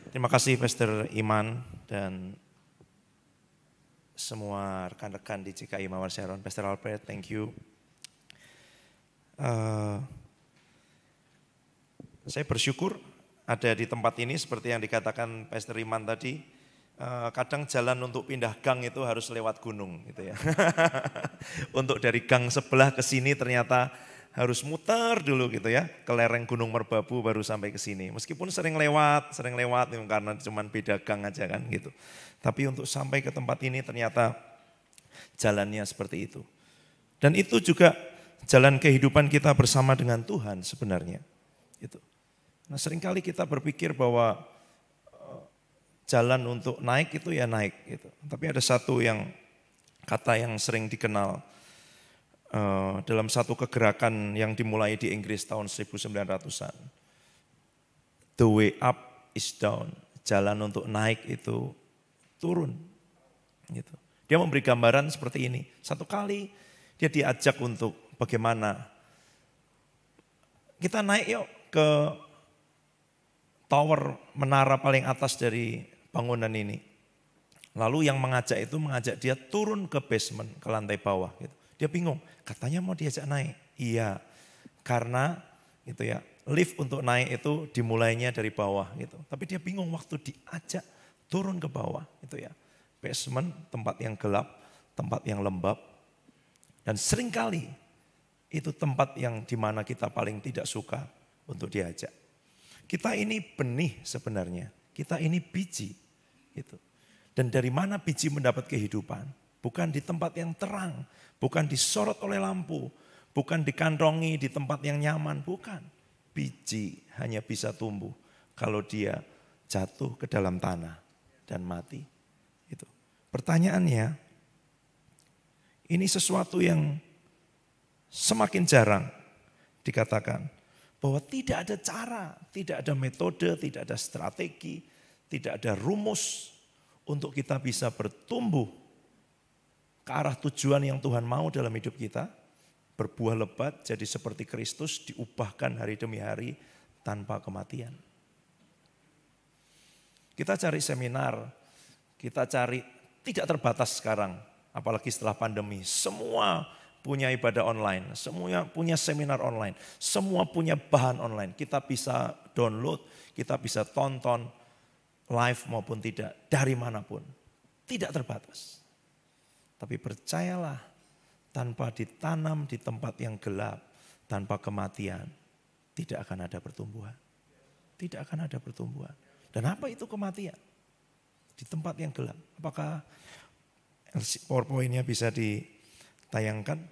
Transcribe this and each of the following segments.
Terima kasih Pastor Iman dan semua rekan-rekan di GKI Mawar Sharon. Pastor Albert, thank you. Saya bersyukur ada di tempat ini seperti yang dikatakan Pastor Iman tadi. Kadang jalan untuk pindah gang itu harus lewat gunung gitu ya. Untuk dari gang sebelah ke sini ternyata harus muter dulu gitu ya, ke lereng Gunung Merbabu baru sampai ke sini. Meskipun sering lewat karena cuma beda gang aja kan gitu. Tapi untuk sampai ke tempat ini ternyata jalannya seperti itu. Dan itu juga jalan kehidupan kita bersama dengan Tuhan sebenarnya. Gitu. Nah seringkali kita berpikir bahwa jalan untuk naik itu ya naik gitu. Tapi ada satu kata yang sering dikenal dalam satu kegerakan yang dimulai di Inggris tahun 1900-an. The way up is down. Jalan untuk naik itu turun. Gitu. Dia memberi gambaran seperti ini. Satu kali dia diajak untuk bagaimana kita naik yuk ke tower menara paling atas dari bangunan ini. Lalu yang mengajak dia turun ke basement, ke lantai bawah gitu. Dia bingung, katanya mau diajak naik. Iya, karena gitu ya, lift untuk naik itu dimulainya dari bawah gitu. Tapi dia bingung waktu diajak turun ke bawah gitu ya. Basement, tempat yang gelap, tempat yang lembab. Dan seringkali itu tempat yang dimana kita paling tidak suka untuk diajak. Kita ini benih sebenarnya, kita ini biji gitu. Dan dari mana biji mendapat kehidupan? Bukan di tempat yang terang, bukan disorot oleh lampu, bukan dikantongi di tempat yang nyaman, bukan. Biji hanya bisa tumbuh kalau dia jatuh ke dalam tanah dan mati. Itu. Pertanyaannya, ini sesuatu yang semakin jarang dikatakan bahwa tidak ada cara, tidak ada metode, tidak ada strategi, tidak ada rumus untuk kita bisa bertumbuh ke arah tujuan yang Tuhan mau dalam hidup kita, berbuah lebat jadi seperti Kristus, diubahkan hari demi hari tanpa kematian. Kita cari seminar, kita cari tidak terbatas sekarang, apalagi setelah pandemi. Semua punya ibadah online, semua punya seminar online, semua punya bahan online. Kita bisa download, kita bisa tonton live maupun tidak, dari manapun. Tidak terbatas. Tapi percayalah, tanpa ditanam di tempat yang gelap, tanpa kematian, tidak akan ada pertumbuhan. Tidak akan ada pertumbuhan. Dan apa itu kematian? Di tempat yang gelap. Apakah PowerPoint-nya bisa ditayangkan?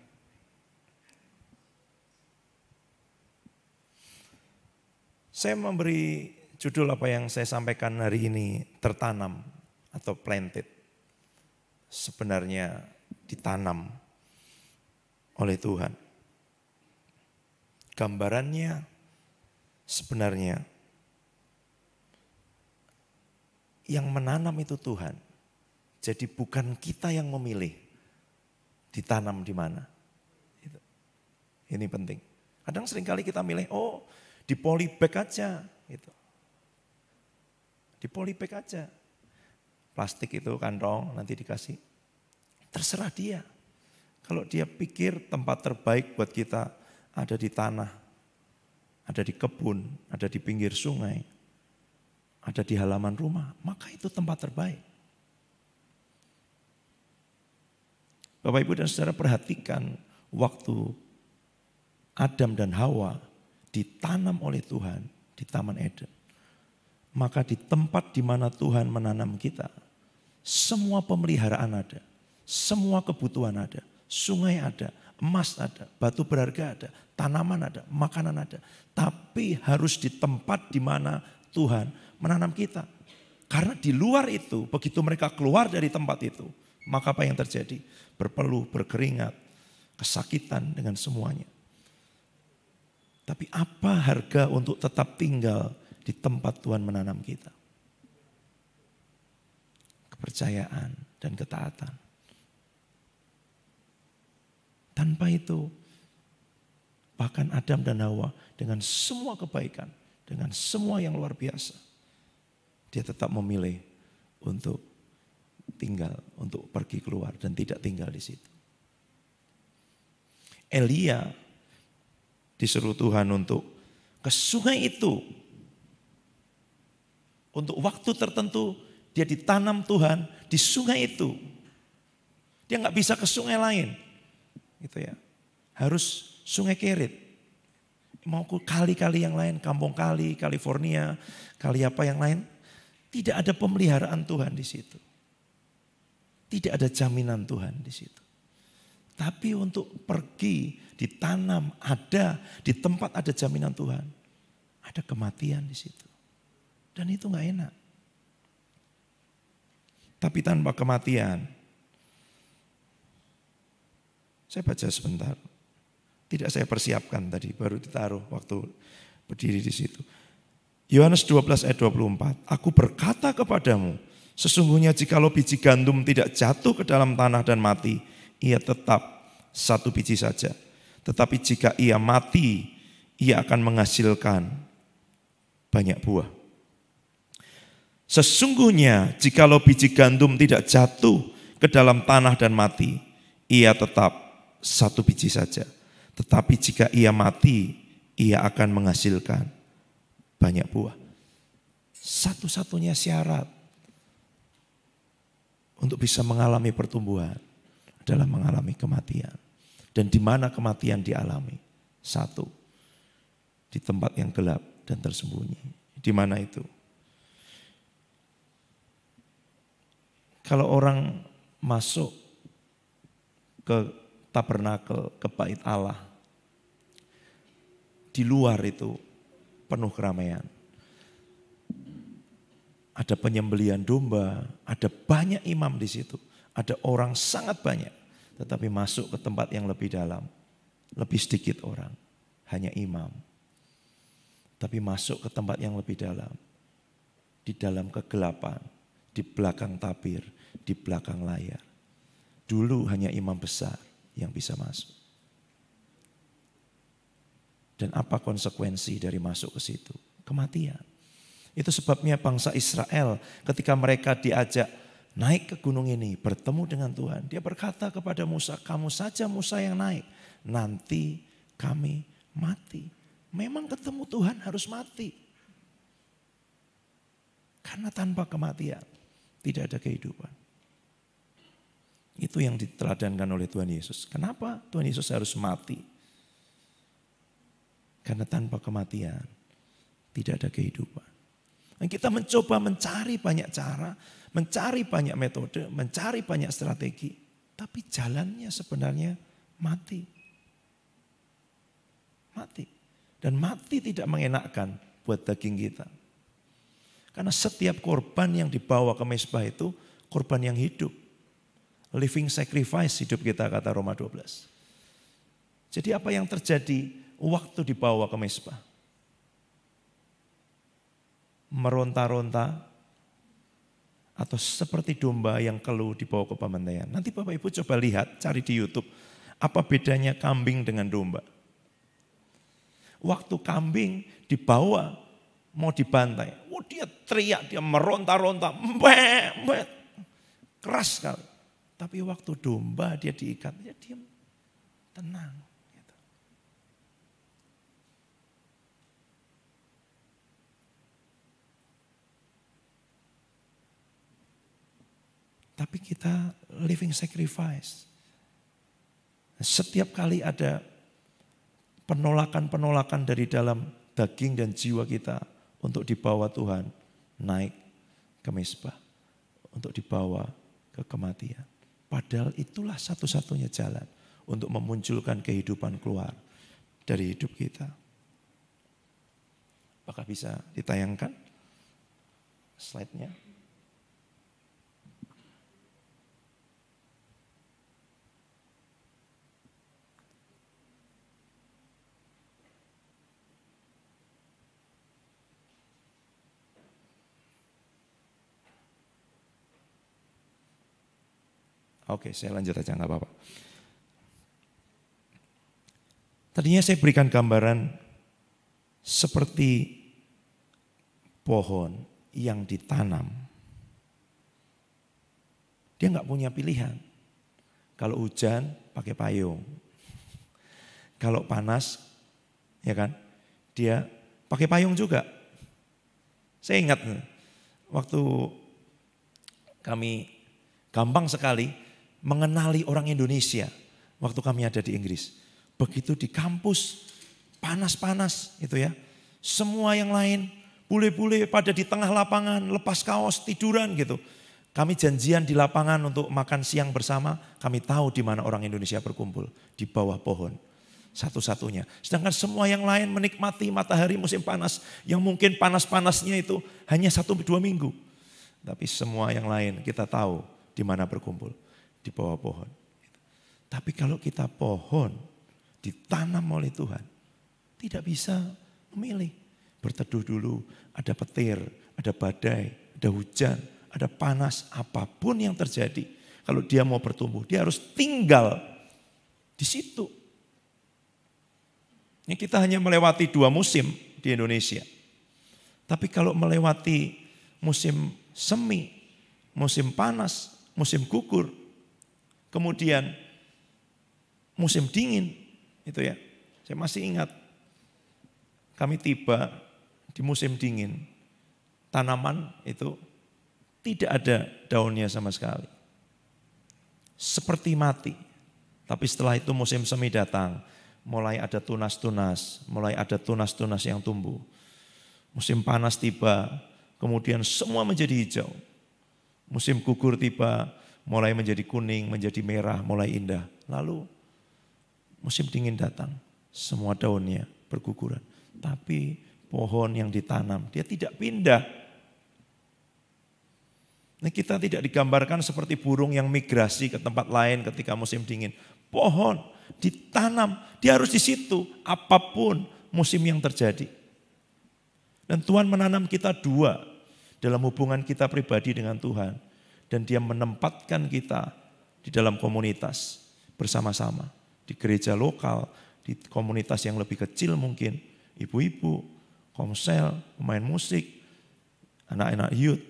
Saya memberi judul apa yang saya sampaikan hari ini, tertanam atau planted. Sebenarnya ditanam oleh Tuhan. Gambarannya sebenarnya yang menanam itu Tuhan. Jadi bukan kita yang memilih ditanam di mana. Ini penting. Kadang seringkali kita milih, di polybag aja. Gitu. Di polybag aja. Plastik itu kantong nanti dikasih. Terserah dia. Kalau dia pikir tempat terbaik buat kita ada di tanah, ada di kebun, ada di pinggir sungai, ada di halaman rumah, maka itu tempat terbaik. Bapak Ibu dan Saudara perhatikan waktu Adam dan Hawa ditanam oleh Tuhan di Taman Eden. Maka di tempat di mana Tuhan menanam kita, semua pemeliharaan ada, semua kebutuhan ada, sungai ada, emas ada, batu berharga ada, tanaman ada, makanan ada. Tapi harus di tempat di mana Tuhan menanam kita. Karena di luar itu, begitu mereka keluar dari tempat itu, maka apa yang terjadi? Berpeluh, berkeringat, kesakitan dengan semuanya. Tapi apa harga untuk tetap tinggal di tempat Tuhan menanam kita? Kepercayaan dan ketaatan. Tanpa itu, bahkan Adam dan Hawa dengan semua kebaikan, dengan semua yang luar biasa, dia tetap memilih untuk tinggal, untuk pergi keluar dan tidak tinggal di situ. Elia disuruh Tuhan untuk ke sungai itu. Untuk waktu tertentu dia ditanam Tuhan di sungai itu. Dia nggak bisa ke sungai lain. Gitu ya. Harus sungai Kerit. Mau ke kali-kali yang lain, Kampung Kali, California, kali apa yang lain. Tidak ada pemeliharaan Tuhan di situ. Tidak ada jaminan Tuhan di situ. Tapi untuk pergi, ditanam, ada di tempat ada jaminan Tuhan. Ada kematian di situ. Dan itu gak enak. Tapi tanpa kematian, saya baca sebentar. Tidak saya persiapkan tadi, baru ditaruh waktu berdiri di situ. Yohanes 12 ayat 24. Aku berkata kepadamu, sesungguhnya jikalau biji gandum tidak jatuh ke dalam tanah dan mati, ia tetap satu biji saja. Tetapi jika ia mati, ia akan menghasilkan banyak buah. Sesungguhnya jikalau biji gandum tidak jatuh ke dalam tanah dan mati, ia tetap satu biji saja. Tetapi jika ia mati, ia akan menghasilkan banyak buah. Satu-satunya syarat untuk bisa mengalami pertumbuhan adalah mengalami kematian. Dan di mana kematian dialami? Satu, di tempat yang gelap dan tersembunyi. Di mana itu? Kalau orang masuk ke tabernakel, ke bait Allah, di luar itu penuh keramaian. Ada penyembelihan domba, ada banyak imam di situ. Ada orang sangat banyak, tetapi masuk ke tempat yang lebih dalam, lebih sedikit orang, hanya imam. Tapi masuk ke tempat yang lebih dalam, di dalam kegelapan, di belakang tabir, di belakang layar. Dulu hanya imam besar yang bisa masuk. Dan apa konsekuensi dari masuk ke situ? Kematian. Itu sebabnya bangsa Israel ketika mereka diajak naik ke gunung ini, bertemu dengan Tuhan. Dia berkata kepada Musa, kamu saja Musa yang naik, nanti kami mati. Memang ketemu Tuhan harus mati. Karena tanpa kematian tidak ada kehidupan. Itu yang diteladankan oleh Tuhan Yesus. Kenapa Tuhan Yesus harus mati? Karena tanpa kematian tidak ada kehidupan. Dan kita mencoba mencari banyak cara, mencari banyak metode, mencari banyak strategi. Tapi jalannya sebenarnya mati. Mati. Dan mati tidak mengenakkan buat daging kita. Karena setiap korban yang dibawa ke mezbah itu korban yang hidup. Living sacrifice hidup kita, kata Roma 12. Jadi apa yang terjadi waktu dibawa ke mezbah? Meronta-ronta atau seperti domba yang keluh dibawa ke pembantaian. Nanti Bapak Ibu coba lihat, cari di YouTube. Apa bedanya kambing dengan domba? Waktu kambing dibawa mau dibantai, dia teriak, dia meronta-ronta, keras sekali. Tapi waktu domba dia diikat, dia diam, tenang. Gitu. Tapi kita living sacrifice. Setiap kali ada penolakan-penolakan dari dalam daging dan jiwa kita untuk dibawa Tuhan naik ke mezbah, untuk dibawa ke kematian. Padahal itulah satu-satunya jalan untuk memunculkan kehidupan keluar dari hidup kita. Apakah bisa ditayangkan slide-nya? Oke, saya lanjut aja, nggak apa-apa. Tadinya saya berikan gambaran seperti pohon yang ditanam, dia nggak punya pilihan. Kalau hujan pakai payung, kalau panas, ya kan, dia pakai payung juga. Saya ingat waktu kami gampang sekali mengenali orang Indonesia waktu kami ada di Inggris. Begitu di kampus panas-panas itu ya, semua yang lain bule-bule pada di tengah lapangan lepas kaos tiduran gitu. Kami janjian di lapangan untuk makan siang bersama, kami tahu di mana orang Indonesia berkumpul, di bawah pohon. Satu-satunya. Sedangkan semua yang lain menikmati matahari musim panas, yang mungkin panas-panasnya itu hanya 1-2 minggu. Tapi semua yang lain kita tahu di mana berkumpul, di bawah pohon. Tapi kalau kita pohon, ditanam oleh Tuhan, tidak bisa memilih. Berteduh dulu, ada petir, ada badai, ada hujan, ada panas, apapun yang terjadi. Kalau dia mau bertumbuh, dia harus tinggal di situ. Ini kita hanya melewati 2 musim di Indonesia. Tapi kalau melewati musim semi, musim panas, musim gugur, kemudian musim dingin, itu ya. Saya masih ingat, kami tiba di musim dingin, tanaman itu tidak ada daunnya sama sekali. Seperti mati. Tapi setelah itu musim semi datang, mulai ada tunas-tunas, mulai ada tunas-tunas yang tumbuh. Musim panas tiba, kemudian semua menjadi hijau. Musim gugur tiba, mulai menjadi kuning, menjadi merah, mulai indah. Lalu musim dingin datang, semua daunnya berguguran. Tapi pohon yang ditanam, dia tidak pindah. Nah, kita tidak digambarkan seperti burung yang migrasi ke tempat lain ketika musim dingin. Pohon ditanam, dia harus di situ apapun musim yang terjadi. Dan Tuhan menanam kita 2 dalam hubungan kita pribadi dengan Tuhan. Dan dia menempatkan kita di dalam komunitas bersama-sama. Di gereja lokal, di komunitas yang lebih kecil mungkin. Ibu-ibu, komsel, pemain musik, anak-anak youth,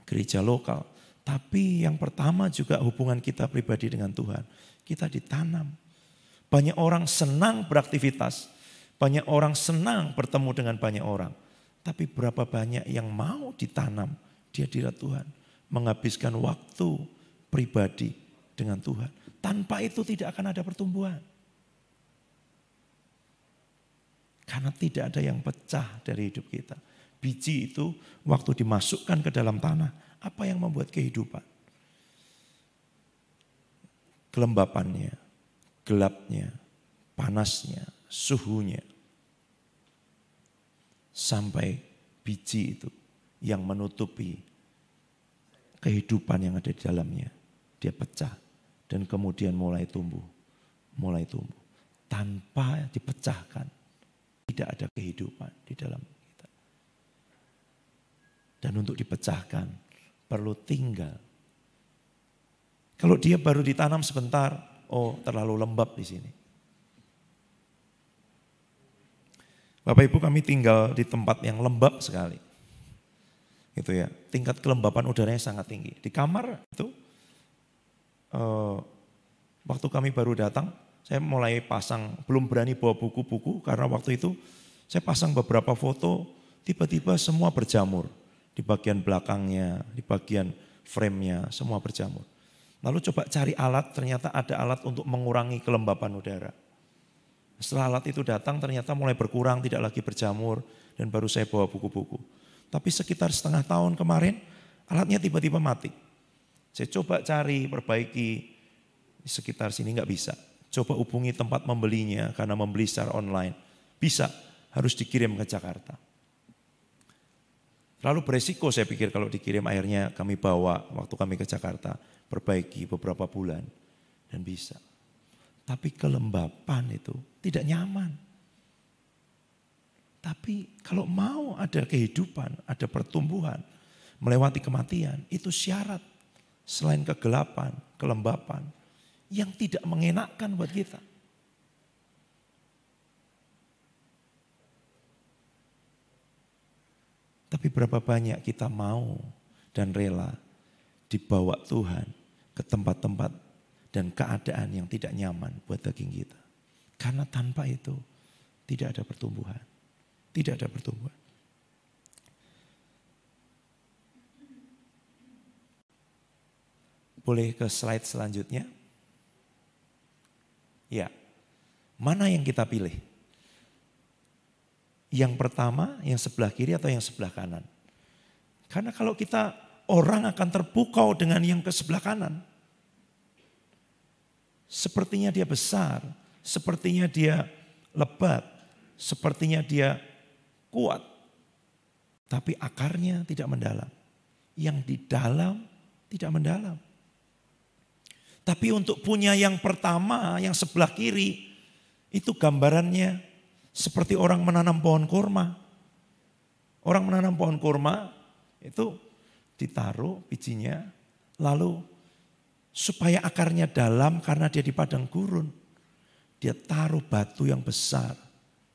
gereja lokal. Tapi yang pertama juga hubungan kita pribadi dengan Tuhan. Kita ditanam. Banyak orang senang beraktivitas. Banyak orang senang bertemu dengan banyak orang. Tapi berapa banyak yang mau ditanam di hadirat Tuhan. Menghabiskan waktu pribadi dengan Tuhan. Tanpa itu tidak akan ada pertumbuhan. Karena tidak ada yang pecah dari hidup kita. Biji itu waktu dimasukkan ke dalam tanah, apa yang membuat kehidupan? Kelembapannya, gelapnya, panasnya, suhunya. Sampai biji itu yang menutupi kehidupan yang ada di dalamnya. Dia pecah dan kemudian mulai tumbuh. Mulai tumbuh. Tanpa dipecahkan, tidak ada kehidupan di dalam kita. Dan untuk dipecahkan, perlu tinggal. Kalau dia baru ditanam sebentar, oh terlalu lembab di sini. Bapak Ibu, kami tinggal di tempat yang lembab sekali. Gitu ya, tingkat kelembapan udaranya sangat tinggi. Di kamar itu, waktu kami baru datang, saya mulai pasang, belum berani bawa buku-buku karena waktu itu saya pasang beberapa foto, tiba-tiba semua berjamur. Di bagian belakangnya, di bagian frame-nya, semua berjamur. Lalu coba cari alat, ternyata ada alat untuk mengurangi kelembapan udara. Setelah alat itu datang ternyata mulai berkurang, tidak lagi berjamur, dan baru saya bawa buku-buku. Tapi sekitar setengah tahun kemarin, alatnya tiba-tiba mati. Saya coba cari, perbaiki, di sekitar sini nggak bisa. Coba hubungi tempat membelinya, karena membeli secara online. Bisa, harus dikirim ke Jakarta. Lalu beresiko saya pikir kalau dikirim, akhirnya kami bawa waktu kami ke Jakarta, perbaiki beberapa bulan, dan bisa. Tapi kelembapan itu tidak nyaman. Tapi kalau mau ada kehidupan, ada pertumbuhan, melewati kematian, itu syarat selain kegelapan, kelembapan, yang tidak mengenakkan buat kita. Tapi berapa banyak kita mau dan rela dibawa Tuhan ke tempat-tempat dan keadaan yang tidak nyaman buat daging kita. Karena tanpa itu tidak ada pertumbuhan. Tidak ada pertumbuhan. Boleh ke slide selanjutnya? Ya, mana yang kita pilih? Yang pertama, yang sebelah kiri atau yang sebelah kanan? Karena kalau kita orang akan terpukau dengan yang ke sebelah kanan. Sepertinya dia besar, sepertinya dia lebat, sepertinya dia kuat. Tapi akarnya tidak mendalam. Yang di dalam tidak mendalam. Tapi untuk punya yang pertama, yang sebelah kiri, itu gambarannya seperti orang menanam pohon kurma. Orang menanam pohon kurma itu ditaruh bijinya, lalu supaya akarnya dalam karena dia di padang gurun, dia taruh batu yang besar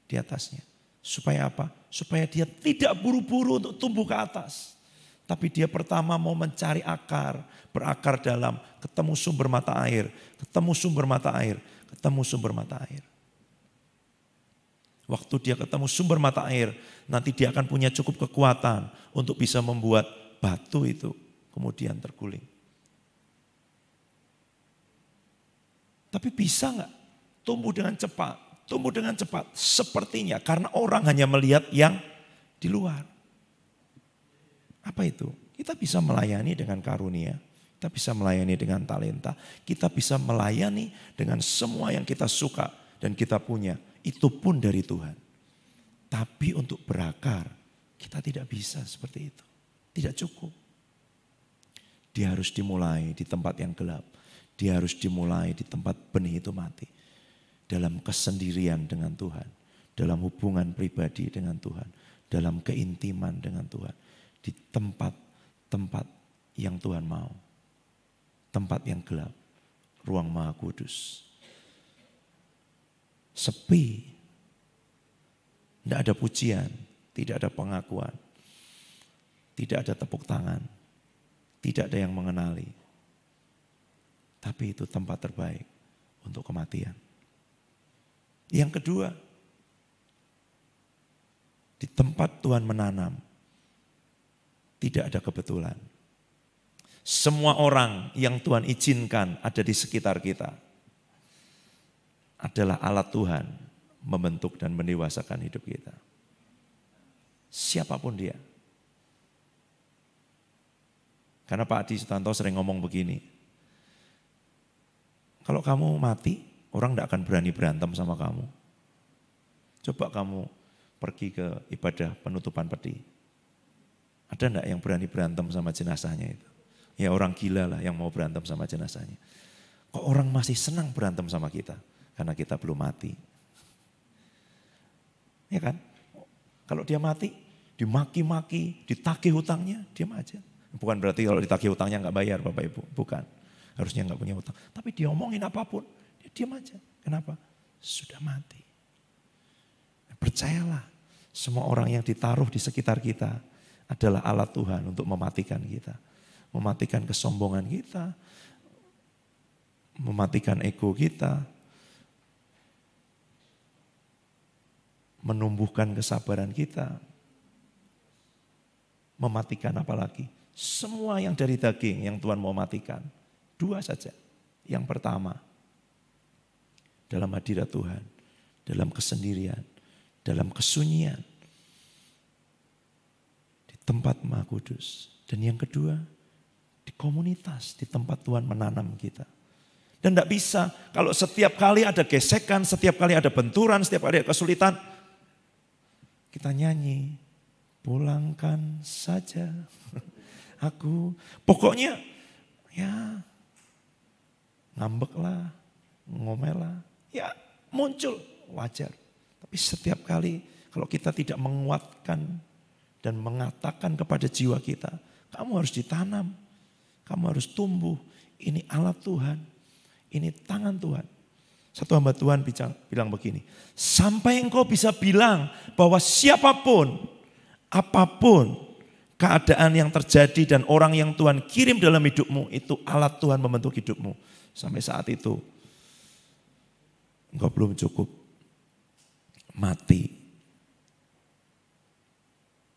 di atasnya. Supaya apa? Supaya dia tidak buru-buru untuk tumbuh ke atas. Tapi dia pertama mau mencari akar, berakar dalam, ketemu sumber mata air, ketemu sumber mata air, ketemu sumber mata air. Waktu dia ketemu sumber mata air, nanti dia akan punya cukup kekuatan untuk bisa membuat batu itu kemudian terguling. Tapi bisa nggak tumbuh dengan cepat? Tumbuh dengan cepat sepertinya karena orang hanya melihat yang di luar. Apa itu? Kita bisa melayani dengan karunia, kita bisa melayani dengan talenta, kita bisa melayani dengan semua yang kita suka dan kita punya. Itu pun dari Tuhan. Tapi untuk berakar, kita tidak bisa seperti itu. Tidak cukup. Dia harus dimulai di tempat yang gelap. Dia harus dimulai di tempat benih itu mati. Dalam kesendirian dengan Tuhan. Dalam hubungan pribadi dengan Tuhan. Dalam keintiman dengan Tuhan. Di tempat-tempat yang Tuhan mau. Tempat yang gelap. Ruang Maha Kudus. Sepi. Tidak ada pujian. Tidak ada pengakuan. Tidak ada tepuk tangan. Tidak ada yang mengenali. Tapi itu tempat terbaik untuk kematian. Yang kedua, di tempat Tuhan menanam, tidak ada kebetulan. Semua orang yang Tuhan izinkan ada di sekitar kita adalah alat Tuhan membentuk dan mendewasakan hidup kita. Siapapun dia. Karena Pak Adi Sutanto sering ngomong begini, kalau kamu mati, orang tidak akan berani berantem sama kamu. Coba kamu pergi ke ibadah penutupan peti. Ada enggak yang berani berantem sama jenazahnya itu? Ya orang gila lah yang mau berantem sama jenazahnya. Kok orang masih senang berantem sama kita? Karena kita belum mati. Ya kan? Kalau dia mati, dimaki-maki, ditagih hutangnya, diam aja. Bukan berarti kalau ditagih hutangnya enggak bayar Bapak Ibu. Bukan. Harusnya enggak punya hutang. Tapi dia omongin apapun, dia diam aja. Kenapa? Sudah mati. Percayalah, semua orang yang ditaruh di sekitar kita adalah alat Tuhan untuk mematikan kita. Mematikan kesombongan kita, mematikan ego kita, menumbuhkan kesabaran kita, mematikan apa lagi? Semua yang dari daging yang Tuhan mau matikan. Dua saja. Yang pertama, dalam hadirat Tuhan, dalam kesendirian, dalam kesunyian, di tempat Maha Kudus. Dan yang kedua, di komunitas, di tempat Tuhan menanam kita. Dan tidak bisa kalau setiap kali ada gesekan, setiap kali ada benturan, setiap kali ada kesulitan, kita nyanyi, pulangkan saja aku. Pokoknya ya ngambek lah, ngomel lah, ya muncul wajar. Tapi setiap kali kalau kita tidak menguatkan dan mengatakan kepada jiwa kita, kamu harus ditanam, kamu harus tumbuh, ini alat Tuhan, ini tangan Tuhan. Satu hamba Tuhan bilang begini, sampai engkau bisa bilang bahwa siapapun, apapun keadaan yang terjadi dan orang yang Tuhan kirim dalam hidupmu itu alat Tuhan membentuk hidupmu. Sampai saat itu engkau belum cukup mati.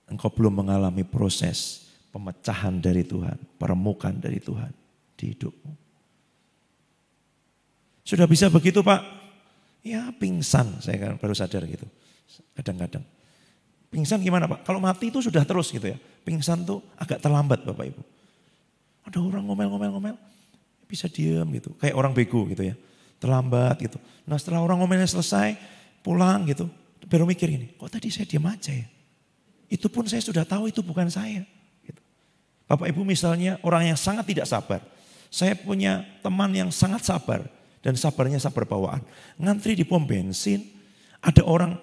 Engkau belum mengalami proses pemecahan dari Tuhan, peremukan dari Tuhan di hidupmu. Sudah bisa begitu Pak? Ya pingsan, saya kan baru sadar gitu. Kadang-kadang. Pingsan gimana Pak? Kalau mati itu sudah terus gitu ya. Pingsan tuh agak terlambat Bapak Ibu. Ada orang ngomel-ngomel, bisa diam gitu. Kayak orang bego gitu ya. Terlambat gitu. Nah setelah orang ngomelnya selesai, pulang gitu. Baru mikir ini, kok tadi saya diam aja ya? Itu pun saya sudah tahu itu bukan saya. Gitu. Bapak Ibu misalnya orang yang sangat tidak sabar. Saya punya teman yang sangat sabar. Dan sabarnya sabar bawaan. Ngantri di pom bensin, ada orang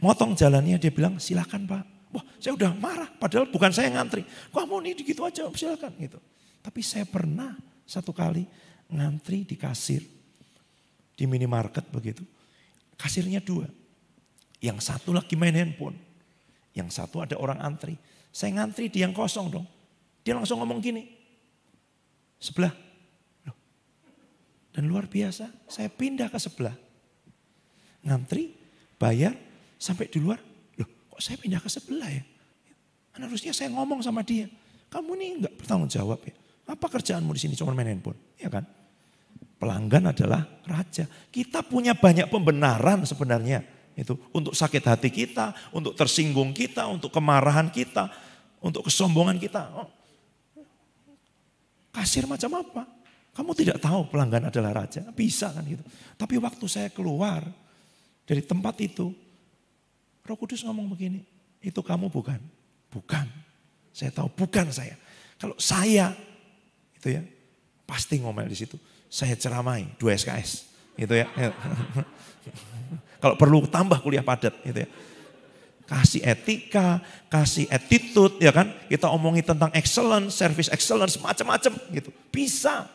motong jalannya, dia bilang silakan Pak. Wah saya udah marah, padahal bukan saya ngantri. Kamu nih gitu aja silakan gitu. Tapi saya pernah satu kali ngantri di kasir. Di minimarket begitu. Kasirnya 2. Yang satu lagi main handphone. Yang satu ada orang antri. Saya ngantri di yang kosong dong. Dia langsung ngomong gini. Sebelah. Loh. Dan luar biasa saya pindah ke sebelah. Ngantri, bayar, sampai di luar. Loh kok saya pindah ke sebelah ya? Kan harusnya saya ngomong sama dia. Kamu nih enggak bertanggung jawab ya. Apa kerjaanmu di sini cuma main handphone? Ya kan? Pelanggan adalah raja. Kita punya banyak pembenaran sebenarnya. Itu untuk sakit hati kita, untuk tersinggung kita, untuk kemarahan kita, untuk kesombongan kita. Oh, kasir macam apa? Kamu tidak tahu pelanggan adalah raja? Bisa kan gitu. Tapi waktu saya keluar dari tempat itu, Roh Kudus ngomong begini, itu kamu bukan? Bukan. Saya tahu bukan saya. Kalau saya, itu ya, pasti ngomel di situ. Saya ceramai 2 SKS, gitu ya. Kalau perlu tambah kuliah padat gitu ya. Kasih etika, kasih attitude ya kan. Kita omongin tentang excellence, service excellence, macam-macam gitu. Bisa.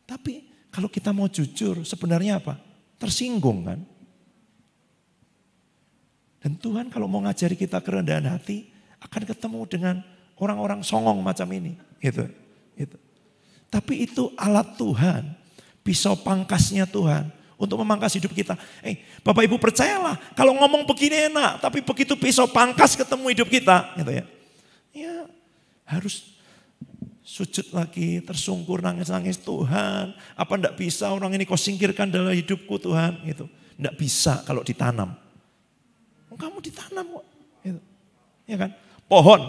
Tapi kalau kita mau jujur sebenarnya apa? Tersinggung kan. Dan Tuhan kalau mau ngajari kita kerendahan hati akan ketemu dengan orang-orang songong macam ini. Gitu. Tapi itu alat Tuhan. Pisau pangkasnya Tuhan. Untuk memangkas hidup kita. Bapak Ibu percayalah, kalau ngomong begini enak, tapi begitu pisau pangkas ketemu hidup kita, gitu ya. Ya, harus sujud lagi, tersungkur, nangis-nangis, Tuhan, apa enggak bisa orang ini kau singkirkan dalam hidupku Tuhan, gitu. Enggak bisa kalau ditanam. Kamu ditanam kok, gitu. Ya kan? Pohon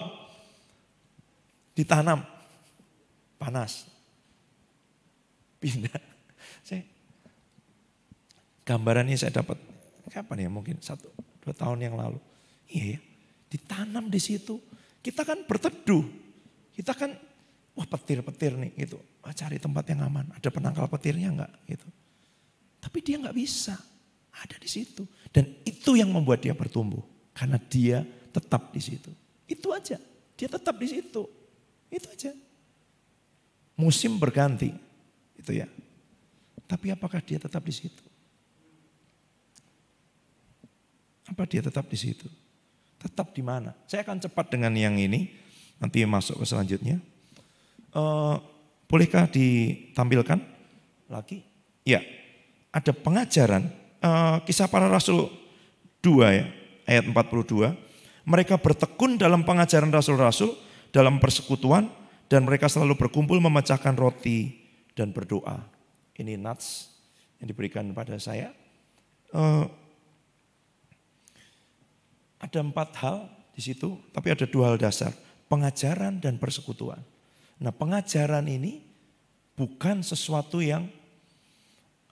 ditanam, panas, pindah. Gambarannya saya dapat, kapan ya mungkin 1-2 tahun yang lalu. Iya ya, ditanam di situ. Kita kan berteduh, kita kan, wah petir-petir nih gitu. Cari tempat yang aman, ada penangkal petirnya enggak gitu. Tapi dia enggak bisa, ada di situ. Dan itu yang membuat dia bertumbuh. Karena dia tetap di situ. Itu aja, dia tetap di situ. Itu aja. Musim berganti, itu ya. Tapi apakah dia tetap di situ? Apa dia tetap di situ? Tetap di mana? Saya akan cepat dengan yang ini. Nanti masuk ke selanjutnya. Bolehkah ditampilkan lagi? Ya, ada pengajaran. Kisah Para Rasul 2 ya, ayat 42. Mereka bertekun dalam pengajaran rasul-rasul, dalam persekutuan, dan mereka selalu berkumpul memecahkan roti dan berdoa. Ini nats yang diberikan pada saya. Ada 4 hal di situ, tapi ada 2 hal dasar. Pengajaran dan persekutuan. Nah pengajaran ini bukan sesuatu yang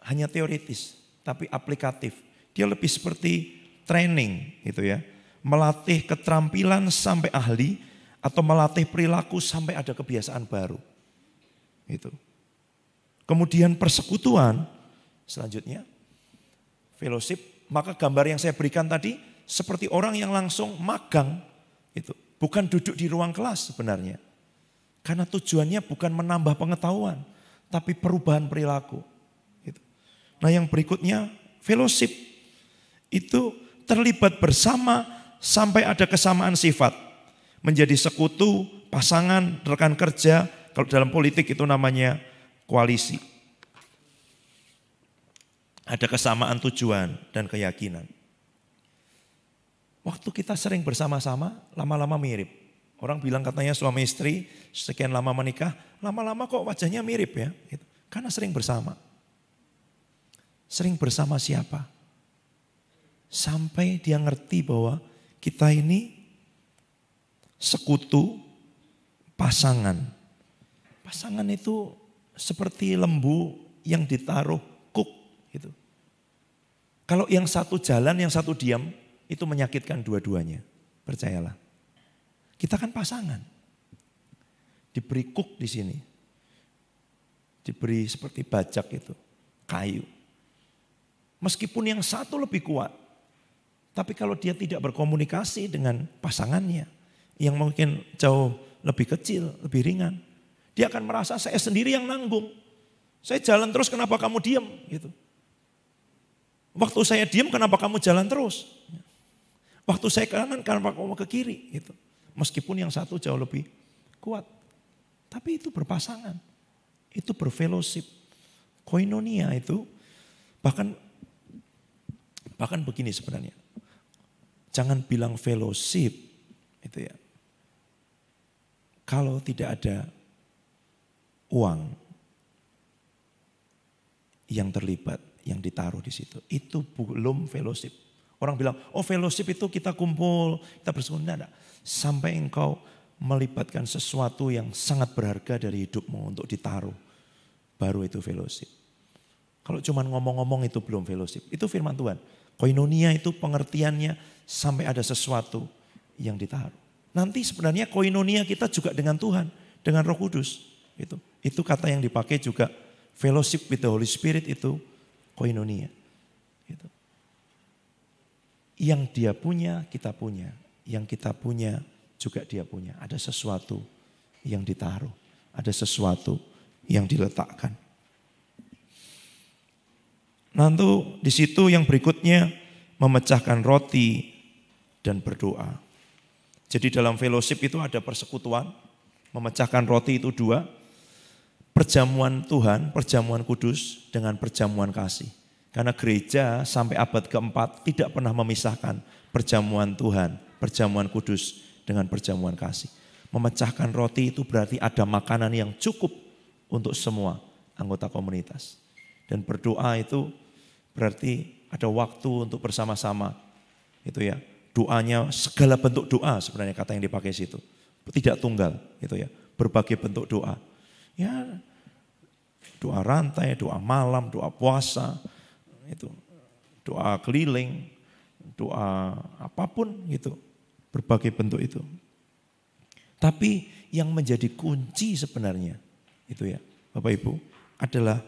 hanya teoritis, tapi aplikatif. Dia lebih seperti training gitu ya. Melatih keterampilan sampai ahli, atau melatih perilaku sampai ada kebiasaan baru. Gitu. Kemudian persekutuan, selanjutnya fellowship, maka gambar yang saya berikan tadi, seperti orang yang langsung magang, itu bukan duduk di ruang kelas sebenarnya. Karena tujuannya bukan menambah pengetahuan, tapi perubahan perilaku. Gitu. Nah yang berikutnya, fellowship, itu terlibat bersama sampai ada kesamaan sifat. menjadi sekutu, pasangan, rekan kerja. Kalau dalam politik itu namanya koalisi. Ada kesamaan tujuan dan keyakinan. Waktu kita sering bersama-sama, lama-lama mirip. Orang bilang katanya suami istri sekian lama menikah, lama-lama kok wajahnya mirip ya. Karena sering bersama. Sering bersama siapa? Sampai dia ngerti bahwa kita ini sekutu, pasangan. Pasangan itu seperti lembu yang ditaruh kuk. Gitu. Kalau yang satu jalan, yang satu diam, itu menyakitkan dua-duanya. Percayalah. Kita kan pasangan. Diberi kuk di sini. Diberi seperti bajak itu, kayu. Meskipun yang satu lebih kuat, tapi kalau dia tidak berkomunikasi dengan pasangannya, yang mungkin jauh lebih kecil, lebih ringan, dia akan merasa saya sendiri yang nanggung. Saya jalan terus, kenapa kamu diam? Gitu. Waktu saya diam, kenapa kamu jalan terus? Waktu saya ke kanan, kenapa kamu ke kiri? Gitu. Meskipun yang satu jauh lebih kuat. Tapi itu berpasangan. Itu berfellowship. Koinonia itu bahkan begini sebenarnya. Jangan bilang fellowship itu ya. Kalau tidak ada uang yang terlibat, yang ditaruh di situ, itu belum fellowship. Orang bilang, oh fellowship itu kita kumpul, kita bersekutu. Tidak. Sampai engkau melibatkan sesuatu yang sangat berharga dari hidupmu untuk ditaruh. Baru itu fellowship. Kalau cuma ngomong-ngomong itu belum fellowship. Itu firman Tuhan. Koinonia itu pengertiannya sampai ada sesuatu yang ditaruh. Nanti sebenarnya koinonia kita juga dengan Tuhan, dengan Roh Kudus. Itu kata yang dipakai juga fellowship with the Holy Spirit itu koinonia. Gitu. Yang dia punya, kita punya. Yang kita punya, juga dia punya. Ada sesuatu yang ditaruh. Ada sesuatu yang diletakkan. Nanti di situ yang berikutnya memecahkan roti dan berdoa. Jadi dalam fellowship itu ada persekutuan. Memecahkan roti itu dua. Perjamuan Tuhan, perjamuan kudus dengan perjamuan kasih. Karena gereja sampai abad keempat tidak pernah memisahkan perjamuan Tuhan, perjamuan kudus dengan perjamuan kasih. Memecahkan roti itu berarti ada makanan yang cukup untuk semua anggota komunitas. Dan berdoa itu berarti ada waktu untuk bersama-sama. Itu ya, doanya segala bentuk doa sebenarnya kata yang dipakai situ. Tidak tunggal gitu ya, berbagai bentuk doa. Ya, doa rantai, doa malam, doa puasa, itu doa keliling, doa apapun gitu, berbagai bentuk itu. Tapi yang menjadi kunci sebenarnya itu ya Bapak Ibu adalah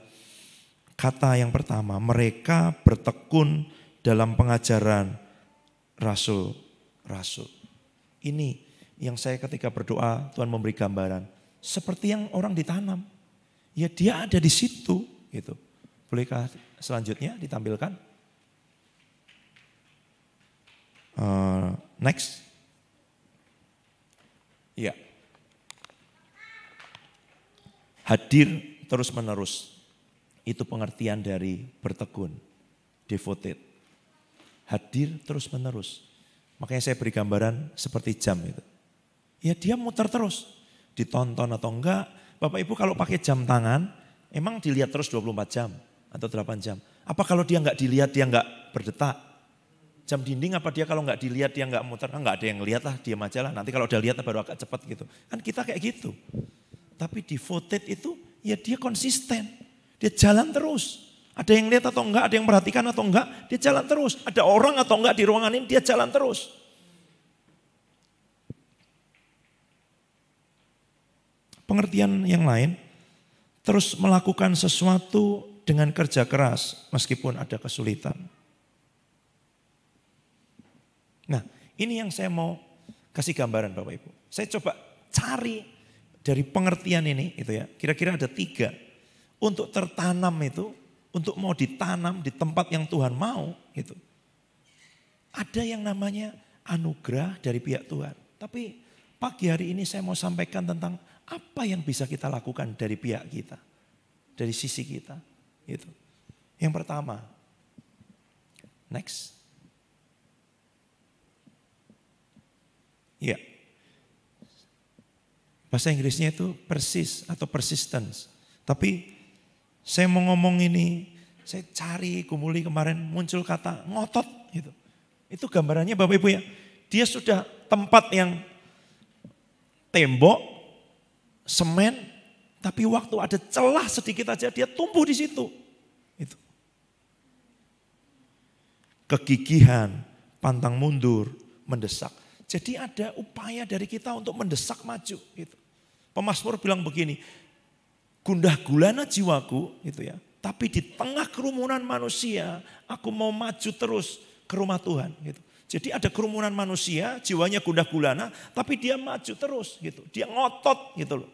kata yang pertama, mereka bertekun dalam pengajaran rasul-rasul. Ini yang saya ketika berdoa Tuhan memberi gambaran seperti yang orang ditanam. Ya dia ada di situ gitu. Bolehkah selanjutnya ditampilkan? Next. Ya. Hadir terus menerus. Itu pengertian dari bertekun. Devoted. Hadir terus menerus. Makanya saya beri gambaran seperti jam itu. Ya dia muter terus. Ditonton atau enggak. Bapak Ibu kalau pakai jam tangan, emang dilihat terus 24 jam atau 8 jam. Apa kalau dia enggak dilihat, dia enggak berdetak? Jam dinding apa dia kalau enggak dilihat, dia enggak muter? Enggak ada yang ngelihat lah, diam aja lah. Nanti kalau udah lihat baru agak cepat gitu. Kan kita kayak gitu. Tapi devoted itu ya dia konsisten. Dia jalan terus. Ada yang lihat atau enggak, ada yang perhatikan atau enggak, dia jalan terus. Ada orang atau enggak di ruangan ini, dia jalan terus. Pengertian yang lain, terus melakukan sesuatu dengan kerja keras meskipun ada kesulitan. Nah ini yang saya mau kasih gambaran Bapak Ibu. Saya coba cari dari pengertian ini itu ya, kira-kira ada 3. Untuk tertanam itu, untuk mau ditanam di tempat yang Tuhan mau itu. Ada yang namanya anugerah dari pihak Tuhan. Tapi pagi hari ini saya mau sampaikan tentang apa yang bisa kita lakukan dari pihak kita, dari sisi kita. Gitu. Yang pertama, next. Ya, bahasa Inggrisnya itu persist atau persistence. Tapi saya mau ngomong ini, saya cari gumuli kemarin muncul kata ngotot gitu. Itu gambarannya Bapak Ibu ya. Dia sudah tempat yang tembok, semen, tapi waktu ada celah sedikit aja dia tumbuh di situ. Itu. Kegigihan, pantang mundur, mendesak. Jadi ada upaya dari kita untuk mendesak maju. Gitu. Pemazmur bilang begini, gundah gulana jiwaku, gitu ya. Tapi di tengah kerumunan manusia, aku mau maju terus ke rumah Tuhan. Gitu. Jadi ada kerumunan manusia, jiwanya gundah gulana, tapi dia maju terus, gitu. Dia ngotot, gitu loh.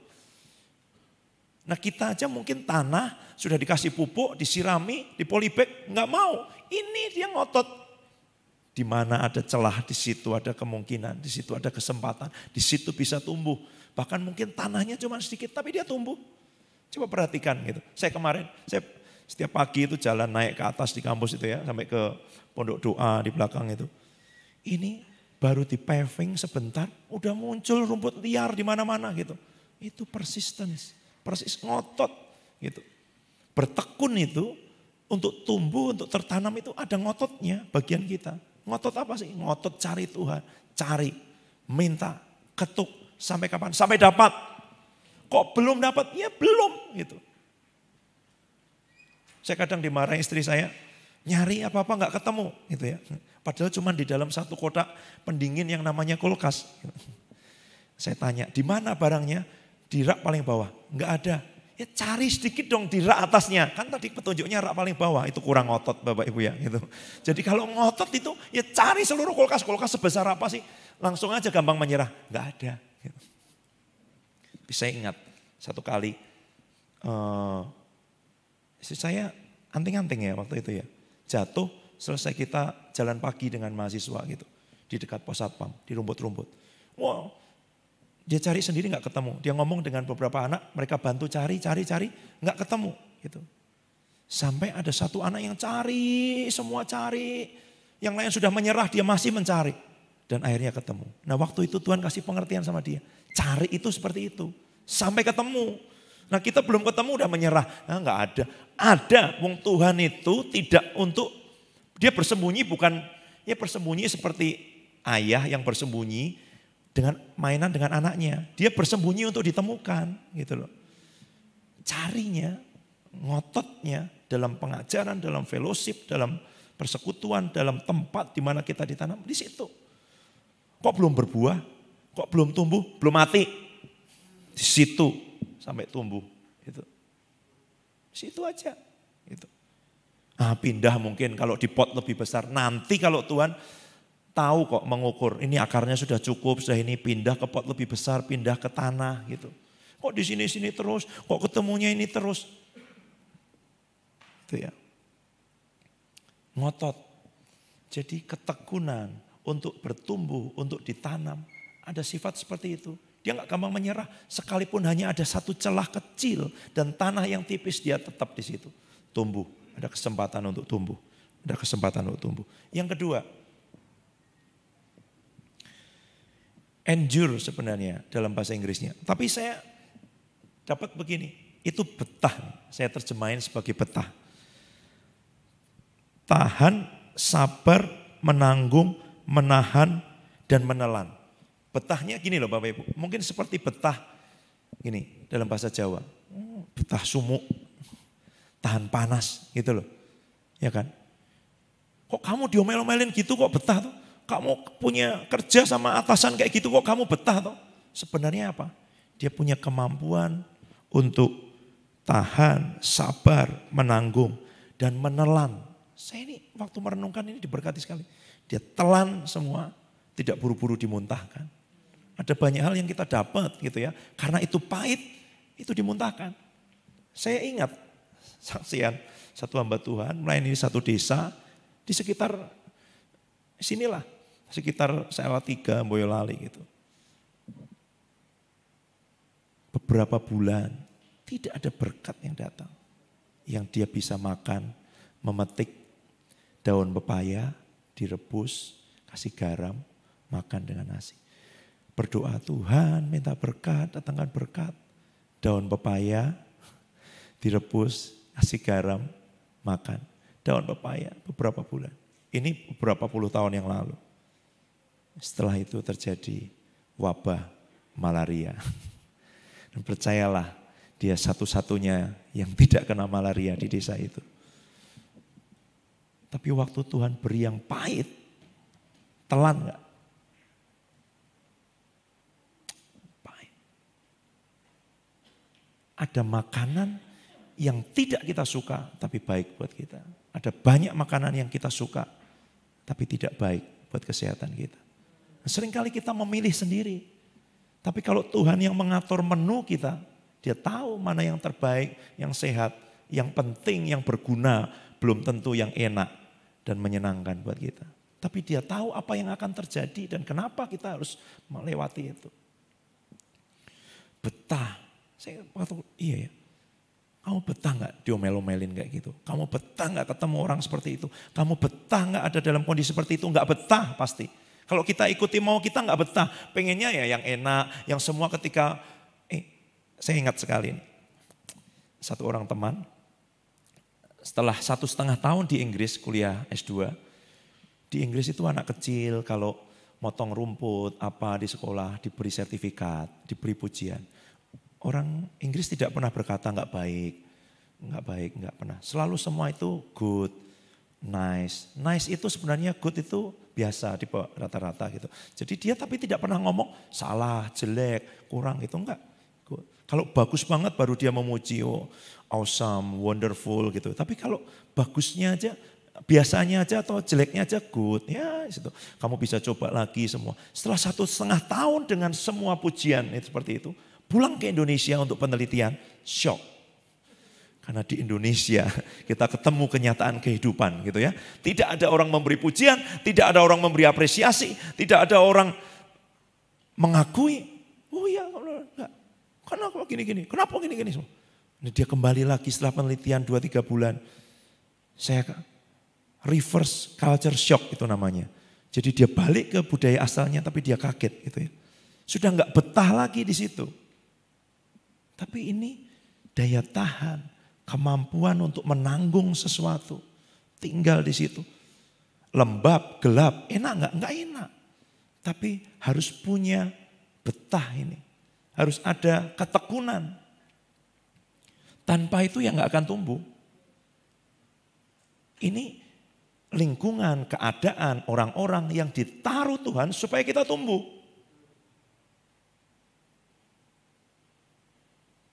Nah kita aja mungkin tanah sudah dikasih pupuk, disirami, dipolibek, nggak mau. Ini dia ngotot. Di mana ada celah, di situ ada kemungkinan, di situ ada kesempatan, di situ bisa tumbuh. Bahkan mungkin tanahnya cuma sedikit, tapi dia tumbuh. Coba perhatikan gitu. Saya kemarin, saya setiap pagi itu jalan naik ke atas di kampus itu ya, sampai ke pondok doa di belakang itu. Ini baru di paving sebentar, udah muncul rumput liar di mana-mana gitu. Itu persistence, persis ngotot gitu. Bertekun itu untuk tumbuh, untuk tertanam itu ada ngototnya bagian kita. Ngotot apa sih? Ngotot cari Tuhan, cari, minta, ketuk, sampai kapan? Sampai dapat. Kok belum dapat? Ya belum gitu. Saya kadang dimarahin istri saya, nyari apa-apa nggak ketemu gitu ya. Padahal cuma di dalam satu kotak pendingin yang namanya kulkas. Saya tanya, di mana barangnya? Di rak paling bawah. Nggak ada. Ya cari sedikit dong di rak atasnya. Kan tadi petunjuknya rak paling bawah. Itu kurang ngotot Bapak Ibu ya. Gitu. Jadi kalau ngotot itu ya cari seluruh kulkas. Kulkas sebesar apa sih? Langsung aja gampang menyerah. Nggak ada. Gitu. Saya ingat satu kali. Istri saya anting-anting ya waktu itu ya. Jatuh selesai kita jalan pagi dengan mahasiswa gitu. Di dekat pos satpam. Di rumput-rumput. Wow. Dia cari sendiri nggak ketemu. Dia ngomong dengan beberapa anak, mereka bantu cari, nggak ketemu. Gitu. Sampai ada satu anak yang cari, semua cari. Yang lain sudah menyerah, dia masih mencari. Dan akhirnya ketemu. Nah waktu itu Tuhan kasih pengertian sama dia. Cari itu seperti itu. Sampai ketemu. Nah kita belum ketemu udah menyerah. Nah nggak ada. Ada, wong Tuhan itu tidak untuk, dia bersembunyi bukan, ya bersembunyi seperti ayah yang bersembunyi. Dengan mainan dengan anaknya. Dia bersembunyi untuk ditemukan gitu loh. Carinya, ngototnya dalam pengajaran, dalam fellowship, dalam persekutuan, dalam tempat di mana kita ditanam, di situ. Kok belum berbuah? Kok belum tumbuh? Belum mati. Di situ sampai tumbuh gitu. Di situ aja gitu. Nah, pindah mungkin kalau di pot lebih besar. Nanti kalau Tuhan tahu kok mengukur, ini akarnya sudah cukup, sudah ini pindah ke pot lebih besar, pindah ke tanah gitu. Kok di sini terus, kok ketemunya ini terus. Itu ya. Ngotot. Jadi ketekunan untuk bertumbuh, untuk ditanam, ada sifat seperti itu. Dia gak gampang menyerah, sekalipun hanya ada satu celah kecil dan tanah yang tipis, dia tetap di situ. Tumbuh, ada kesempatan untuk tumbuh. Ada kesempatan untuk tumbuh. Yang kedua, endure sebenarnya dalam bahasa Inggrisnya. Tapi saya dapat begini, itu betah. Saya terjemahin sebagai betah. Tahan, sabar, menanggung, menahan, dan menelan. Betahnya gini loh Bapak Ibu, mungkin seperti betah gini dalam bahasa Jawa. Betah sumuk, tahan panas gitu loh. Ya kan? Kok kamu diomel-omelin gitu kok betah tuh? Kamu punya kerja sama atasan kayak gitu kok kamu betah toh? Sebenarnya apa? Dia punya kemampuan untuk tahan, sabar, menanggung, dan menelan. Saya ini waktu merenungkan ini diberkati sekali. Dia telan semua, tidak buru-buru dimuntahkan. Ada banyak hal yang kita dapat gitu ya. Karena itu pahit, itu dimuntahkan. Saya ingat saksian satu hamba Tuhan melayani satu desa di sekitar sinilah. Sekitar Salatiga, Boyolali gitu. beberapa bulan tidak ada berkat yang datang. Yang dia bisa makan, memetik daun pepaya, direbus, kasih garam, makan dengan nasi. Berdoa, Tuhan minta berkat, datangkan berkat. Daun pepaya, direbus, kasih garam, makan. Daun pepaya beberapa bulan. Ini beberapa puluh tahun yang lalu. Setelah itu terjadi wabah malaria. Dan percayalah, dia satu-satunya yang tidak kena malaria di desa itu. Tapi waktu Tuhan beri yang pahit, telan gak? Pahit. Ada makanan yang tidak kita suka, tapi baik buat kita. Ada banyak makanan yang kita suka, tapi tidak baik buat kesehatan kita. Seringkali kita memilih sendiri. Tapi kalau Tuhan yang mengatur menu kita, dia tahu mana yang terbaik, yang sehat, yang penting, yang berguna, belum tentu yang enak dan menyenangkan buat kita. Tapi dia tahu apa yang akan terjadi dan kenapa kita harus melewati itu. Betah. Saya waktu iya ya. Kamu betah gak diomel-omelin kayak gitu? Kamu betah gak ketemu orang seperti itu? Kamu betah gak ada dalam kondisi seperti itu? Gak betah pasti. Kalau kita ikuti mau kita gak betah. Pengennya ya yang enak, yang semua ketika... saya ingat sekali nih. Satu orang teman, setelah 1,5 tahun di Inggris kuliah S2. Di Inggris itu anak kecil kalau motong rumput apa di sekolah diberi sertifikat, diberi pujian. Orang Inggris tidak pernah berkata nggak baik, nggak pernah. Selalu semua itu good, nice. Nice itu sebenarnya good itu biasa di rata-rata gitu. Jadi dia tapi tidak pernah ngomong salah, jelek, kurang itu enggak. Good. Kalau bagus banget baru dia memuji, oh awesome, wonderful gitu. Tapi kalau bagusnya aja, biasanya aja atau jeleknya aja good, ya situ. Kamu bisa coba lagi semua. Setelah 1,5 tahun dengan semua pujian itu seperti itu. Pulang ke Indonesia untuk penelitian, shock. Karena di Indonesia kita ketemu kenyataan kehidupan gitu ya. Tidak ada orang memberi pujian, tidak ada orang memberi apresiasi, tidak ada orang mengakui. Oh iya, enggak. Kenapa gini-gini, kenapa gini-gini semua. Ini dia kembali lagi setelah penelitian 2-3 bulan. Saya reverse culture shock itu namanya. Jadi dia balik ke budaya asalnya tapi dia kaget gitu ya. Sudah enggak betah lagi di situ. Tapi ini daya tahan, kemampuan untuk menanggung sesuatu. Tinggal di situ. Lembab, gelap, enak enggak? Enggak enak. Tapi harus punya betah ini. Harus ada ketekunan. Tanpa itu ya enggak akan tumbuh. Ini lingkungan, keadaan, orang-orang yang ditaruh Tuhan supaya kita tumbuh.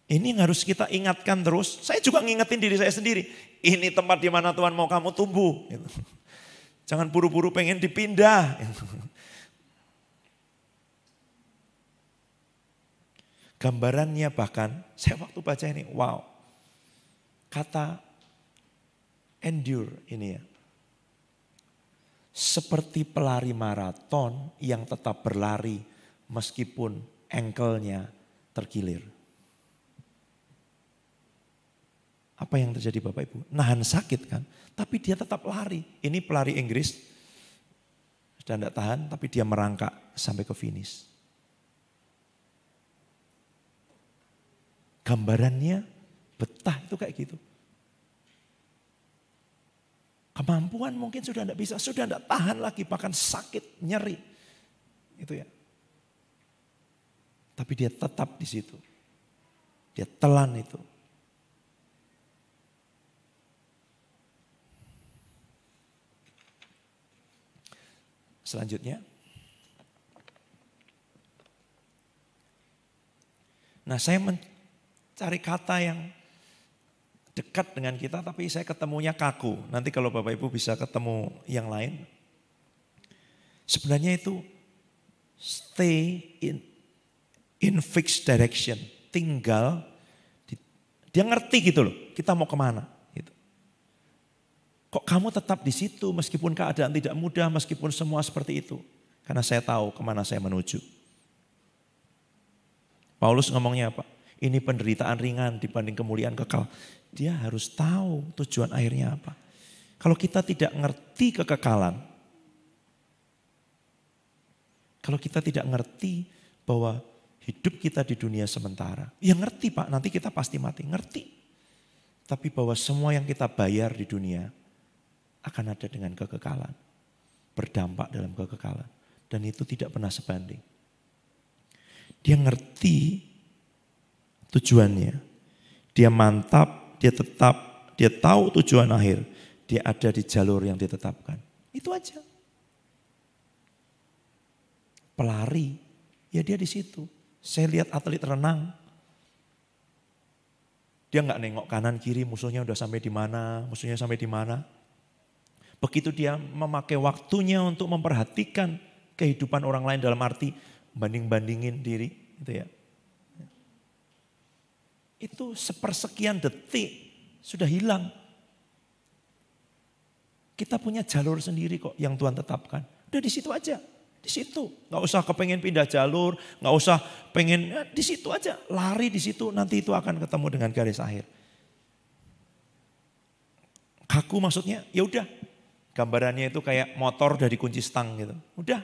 Ini yang harus kita ingatkan terus. Saya juga ngingetin diri saya sendiri. Ini tempat di mana Tuhan mau kamu tumbuh. Gitu. Jangan buru-buru pengen dipindah. Gitu. Gambarannya bahkan, saya waktu baca ini, wow. Kata endure ini ya. Seperti pelari maraton yang tetap berlari meskipun ankle-nya terkilir. Apa yang terjadi Bapak Ibu? Nahan sakit kan, tapi dia tetap lari. Ini pelari Inggris, sudah tidak tahan, tapi dia merangkak sampai ke finish. Gambarannya betah itu kayak gitu. Kemampuan mungkin sudah tidak bisa, sudah tidak tahan lagi, bahkan sakit, nyeri. Itu ya. Tapi dia tetap di situ. Dia telan itu. Selanjutnya. Nah, saya mencari kata yang dekat dengan kita tapi saya ketemunya kaku. Nanti kalau Bapak Ibu bisa ketemu yang lain. Sebenarnya itu stay in fixed direction. Tinggal, dia ngerti gitu loh, kita mau kemana. Gitu. Kok kamu tetap di situ meskipun keadaan tidak mudah, meskipun semua seperti itu. Karena saya tahu kemana saya menuju. Paulus ngomongnya apa? ini penderitaan ringan dibanding kemuliaan kekal. Dia harus tahu tujuan akhirnya apa. Kalau kita tidak ngerti kekekalan, kalau kita tidak ngerti bahwa hidup kita di dunia sementara, ya ngerti Pak, nanti kita pasti mati, ngerti. Tapi bahwa semua yang kita bayar di dunia akan ada dengan kekekalan, berdampak dalam kekekalan. Dan itu tidak pernah sebanding. Dia ngerti tujuannya, dia mantap, dia tetap, dia tahu tujuan akhir, dia ada di jalur yang ditetapkan. Itu aja. Pelari, ya dia di situ. Saya lihat atlet renang, dia nggak nengok kanan kiri, musuhnya udah sampai di mana, musuhnya sampai di mana. Begitu dia memakai waktunya untuk memperhatikan kehidupan orang lain dalam arti banding-bandingin diri, gitu ya. Itu sepersekian detik sudah hilang. Kita punya jalur sendiri kok yang Tuhan tetapkan. Udah di situ aja. Di situ, nggak usah kepengen pindah jalur, nggak usah pengen, ya di situ aja, lari di situ, nanti itu akan ketemu dengan garis akhir. Kaku maksudnya, ya udah, gambarannya itu kayak motor dari kunci stang gitu, udah,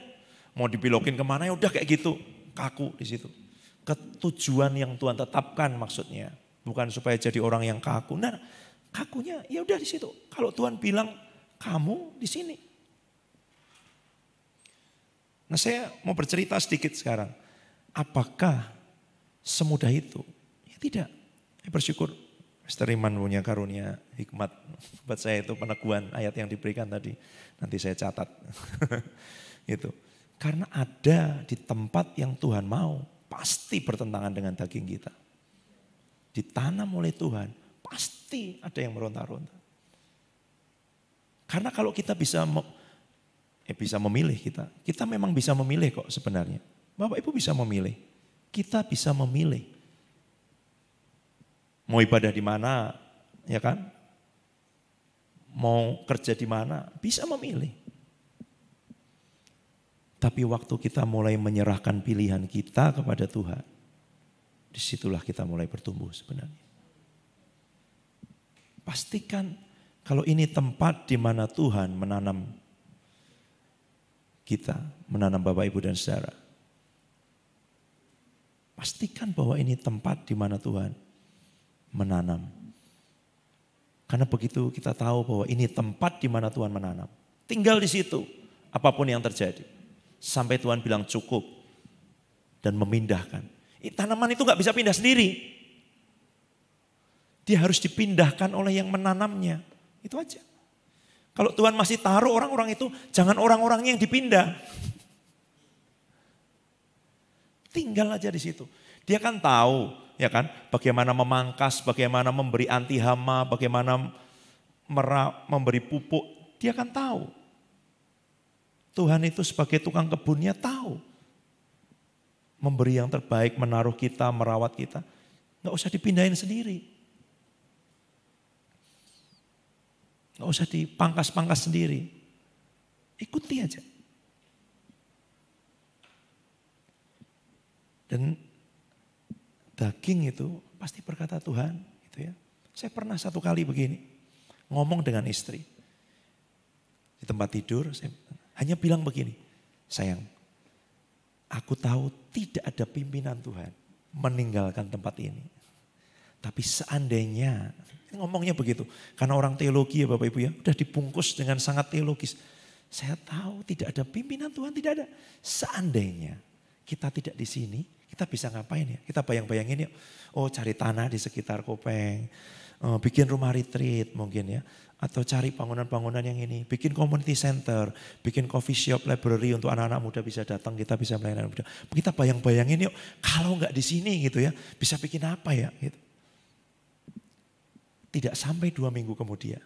mau dibelokin kemana ya udah kayak gitu, kaku di situ. Ketujuan yang Tuhan tetapkan maksudnya, bukan supaya jadi orang yang kaku. Nah, kakunya ya udah di situ. Kalau Tuhan bilang kamu di sini. Nah saya mau bercerita sedikit sekarang. Apakah semudah itu? Ya tidak. Saya bersyukur Mr. Iman punya karunia hikmat. Buat saya itu peneguhan ayat yang diberikan tadi. Nanti saya catat. Itu. Karena ada di tempat yang Tuhan mau. Pasti bertentangan dengan daging kita. Ditanam oleh Tuhan. Pasti ada yang meronta-ronta. Karena kalau kita bisa memilih kita memang bisa memilih kok sebenarnya. Bapak Ibu bisa memilih. Kita bisa memilih. Mau ibadah di mana, ya kan? Mau kerja di mana, bisa memilih. Tapi waktu kita mulai menyerahkan pilihan kita kepada Tuhan, disitulah kita mulai bertumbuh sebenarnya. Pastikan kalau ini tempat di mana Tuhan menanam kita, menanam Bapak Ibu dan saudara. Pastikan bahwa ini tempat di mana Tuhan menanam. Karena begitu kita tahu bahwa ini tempat di mana Tuhan menanam. Tinggal di situ, apapun yang terjadi. Sampai Tuhan bilang cukup dan memindahkan. Tanaman itu gak bisa pindah sendiri. Dia harus dipindahkan oleh yang menanamnya. Itu aja. Kalau Tuhan masih taruh orang-orang itu, jangan orang-orangnya yang dipindah. Tinggal aja di situ. Dia kan tahu, ya kan, bagaimana memangkas, bagaimana memberi anti hama, bagaimana memberi pupuk. Dia kan tahu. Tuhan itu sebagai tukang kebunnya tahu. Memberi yang terbaik, menaruh kita, merawat kita. Nggak usah dipindahin sendiri. Nggak usah dipangkas-pangkas sendiri. Ikuti aja. Dan daging itu pasti berkata Tuhan. Gitu ya. Saya pernah satu kali begini. Ngomong dengan istri. Di tempat tidur. Saya hanya bilang begini. Sayang. Aku tahu tidak ada pimpinan Tuhan. Meninggalkan tempat ini. Tapi seandainya. Ngomongnya begitu. Karena orang teologi ya Bapak Ibu ya. Udah dibungkus dengan sangat teologis. Saya tahu tidak ada pimpinan Tuhan. Tidak ada. Seandainya kita tidak di sini. Kita bisa ngapain ya? Kita bayang-bayangin ya. Oh cari tanah di sekitar Kopeng. Bikin rumah retreat mungkin ya. Atau cari bangunan-bangunan yang ini. Bikin community center. Bikin coffee shop, library untuk anak-anak muda bisa datang. Kita bisa melayani anak muda. Kita bayang-bayangin yuk. Kalau nggak di sini gitu ya. Bisa bikin apa ya gitu. Tidak sampai 2 minggu kemudian.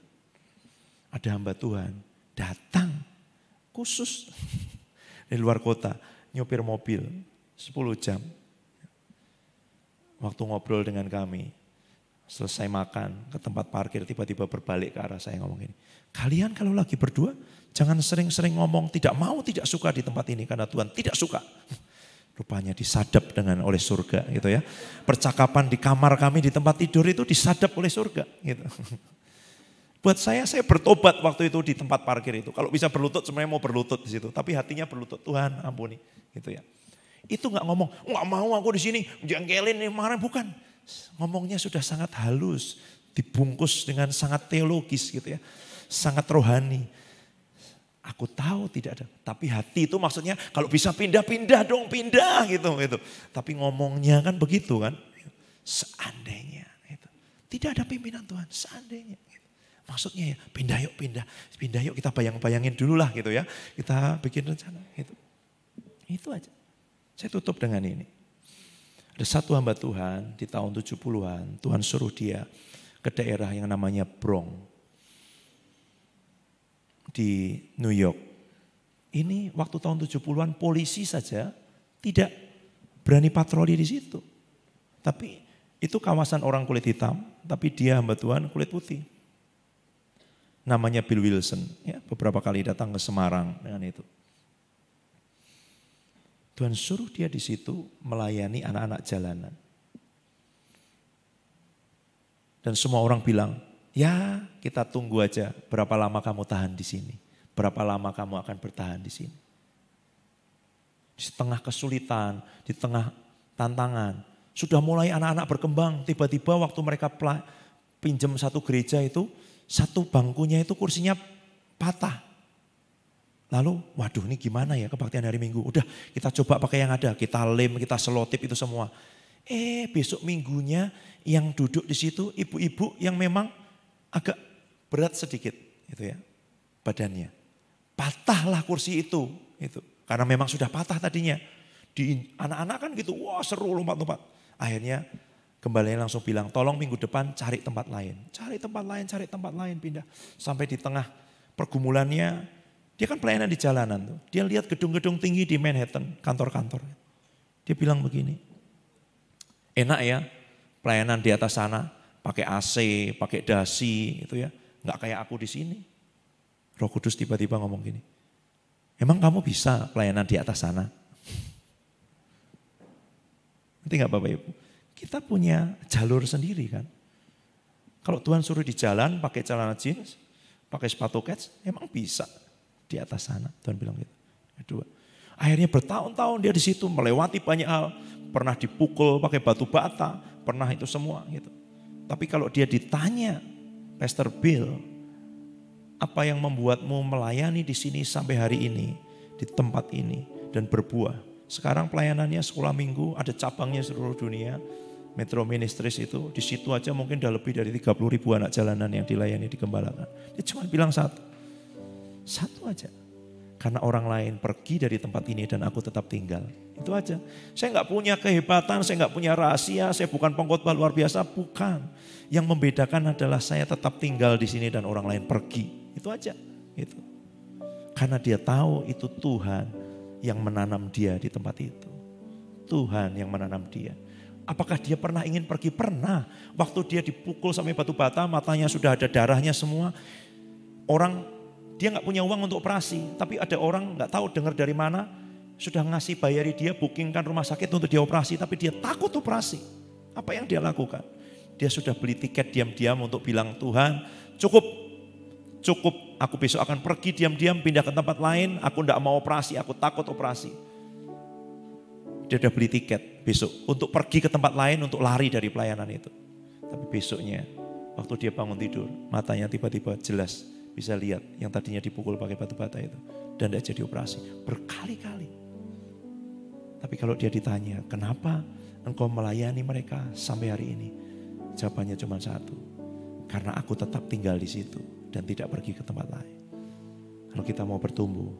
Ada hamba Tuhan datang. Khusus. Di luar kota. Nyopir mobil. 10 jam. Waktu ngobrol dengan kami. Selesai makan ke tempat parkir tiba-tiba berbalik ke arah saya ngomong gini. Kalian kalau lagi berdua jangan sering-sering ngomong tidak mau tidak suka di tempat ini karena Tuhan tidak suka. Rupanya disadap oleh surga gitu ya. Percakapan di kamar kami di tempat tidur itu disadap oleh surga gitu. Buat saya bertobat waktu itu di tempat parkir itu. Kalau bisa berlutut sebenarnya mau berlutut di situ. Tapi hatinya berlutut, Tuhan ampuni gitu ya. Itu gak ngomong, gak mau aku di sini jengkelin nih marah, bukan. Ngomongnya sudah sangat halus, dibungkus dengan sangat teologis gitu ya. Sangat rohani. Aku tahu tidak ada, tapi hati itu maksudnya kalau bisa pindah-pindah dong, pindah gitu. Tapi ngomongnya kan begitu kan, seandainya. Gitu. Tidak ada pimpinan Tuhan, seandainya. Gitu. Maksudnya ya pindah yuk kita bayangin dulu lah gitu ya. Kita bikin rencana gitu. Itu aja. Saya tutup dengan ini. Ada satu hamba Tuhan di tahun 70-an, Tuhan suruh dia ke daerah yang namanya Bronx. Di New York. Ini waktu tahun 70-an polisi saja tidak berani patroli di situ. Tapi itu kawasan orang kulit hitam, tapi dia hamba Tuhan kulit putih. Namanya Bill Wilson, ya, beberapa kali datang ke Semarang dengan itu. Tuhan suruh dia di situ melayani anak-anak jalanan. Dan semua orang bilang, ya kita tunggu aja berapa lama kamu tahan di sini. Berapa lama kamu akan bertahan di sini. Di tengah kesulitan, di tengah tantangan. Sudah mulai anak-anak berkembang. Tiba-tiba waktu mereka pinjam satu gereja itu, satu bangkunya itu kursinya patah. Lalu waduh ini gimana ya kebaktian hari Minggu. Udah kita coba pakai yang ada. Kita lem, kita selotip itu semua. Besok minggunya yang duduk di situ ibu-ibu yang memang agak berat sedikit gitu ya badannya. Patahlah kursi itu. Karena memang sudah patah tadinya. Di anak-anak kan gitu, wah seru lompat-lompat. Akhirnya gembalanya langsung bilang, tolong minggu depan cari tempat lain. Cari tempat lain, pindah. Sampai di tengah pergumulannya, dia kan pelayanan di jalanan tuh. Dia lihat gedung-gedung tinggi di Manhattan, kantor-kantor. Dia bilang begini, enak ya pelayanan di atas sana. Pakai AC, pakai dasi gitu ya. Enggak kayak aku di sini. Roh Kudus tiba-tiba ngomong gini. Emang kamu bisa pelayanan di atas sana? Nanti enggak Bapak Ibu? Kita punya jalur sendiri kan. Kalau Tuhan suruh di jalan pakai celana jeans, pakai sepatu kets, emang bisa di atas sana. Tuhan bilang gitu. Kedua. Akhirnya bertahun-tahun dia di situ melewati banyak hal. Pernah dipukul pakai batu bata, pernah itu semua gitu. Tapi kalau dia ditanya, Pastor Bill, apa yang membuatmu melayani di sini sampai hari ini, di tempat ini, dan berbuah. Sekarang pelayanannya sekolah minggu, ada cabangnya seluruh dunia, Metro Ministries itu, di situ aja mungkin udah lebih dari 30.000 anak jalanan yang dilayani, digembalakan. Dia cuma bilang satu aja. Karena orang lain pergi dari tempat ini dan aku tetap tinggal. Itu aja. Saya nggak punya kehebatan, saya nggak punya rahasia, saya bukan pengkhotbah luar biasa, bukan. Yang membedakan adalah saya tetap tinggal di sini dan orang lain pergi. Itu aja. Itu. Karena dia tahu itu Tuhan yang menanam dia di tempat itu. Tuhan yang menanam dia. Apakah dia pernah ingin pergi? Pernah. Waktu dia dipukul sampai batu bata, matanya sudah ada darahnya semua. Dia nggak punya uang untuk operasi, tapi ada orang nggak tahu dengar dari mana sudah ngasih bayari dia, bookingkan rumah sakit untuk dia operasi, tapi dia takut operasi. Apa yang dia lakukan? Dia sudah beli tiket diam-diam untuk bilang Tuhan, cukup, aku besok akan pergi diam-diam pindah ke tempat lain, aku nggak mau operasi, aku takut operasi. Dia sudah beli tiket besok untuk pergi ke tempat lain untuk lari dari pelayanan itu. Tapi besoknya waktu dia bangun tidur, matanya tiba-tiba jelas. Bisa lihat yang tadinya dipukul pakai batu bata itu. Dan tidak jadi operasi. Berkali-kali. Tapi kalau dia ditanya, kenapa engkau melayani mereka sampai hari ini? Jawabannya cuma satu. Karena aku tetap tinggal di situ. Dan tidak pergi ke tempat lain. Kalau kita mau bertumbuh,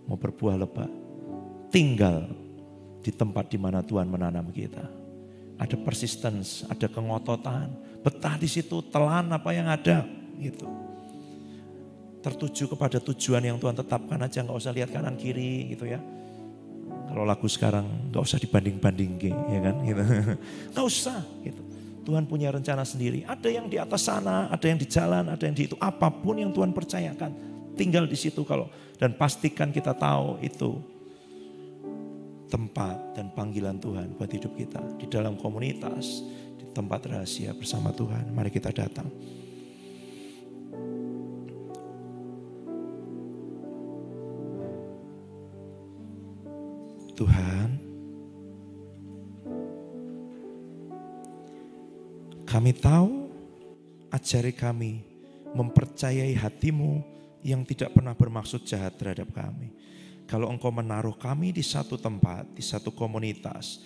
mau berbuah lebat. Tinggal di tempat di mana Tuhan menanam kita. Ada persistence, ada kengototan. Betah di situ, telan apa yang ada. Gitu. Tertuju kepada tujuan yang Tuhan tetapkan aja, nggak usah lihat kanan kiri gitu ya. Kalau lagu sekarang nggak usah dibanding-banding, ya kan? Gitu. Nggak usah. Gitu. Tuhan punya rencana sendiri. Ada yang di atas sana, ada yang di jalan, ada yang di itu. Apapun yang Tuhan percayakan, tinggal di situ kalau dan pastikan kita tahu itu tempat dan panggilan Tuhan buat hidup kita. Di dalam komunitas, di tempat rahasia bersama Tuhan. Mari kita datang. Tuhan, kami tahu, ajari kami mempercayai hati-Mu yang tidak pernah bermaksud jahat terhadap kami. Kalau Engkau menaruh kami di satu tempat, di satu komunitas,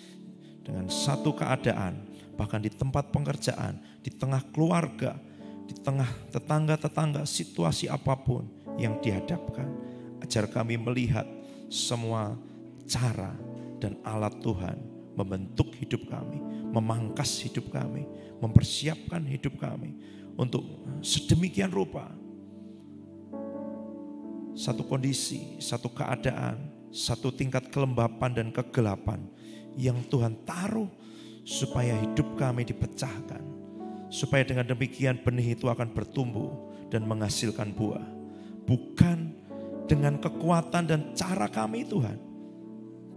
dengan satu keadaan, bahkan di tempat pekerjaan, di tengah keluarga, di tengah tetangga-tetangga, situasi apapun yang dihadapkan, ajar kami melihat semua cara dan alat Tuhan membentuk hidup kami, memangkas hidup kami, mempersiapkan hidup kami untuk sedemikian rupa. Satu kondisi, satu keadaan, satu tingkat kelembapan dan kegelapan yang Tuhan taruh supaya hidup kami dipecahkan. Supaya dengan demikian benih itu akan bertumbuh dan menghasilkan buah. Bukan dengan kekuatan dan cara kami Tuhan.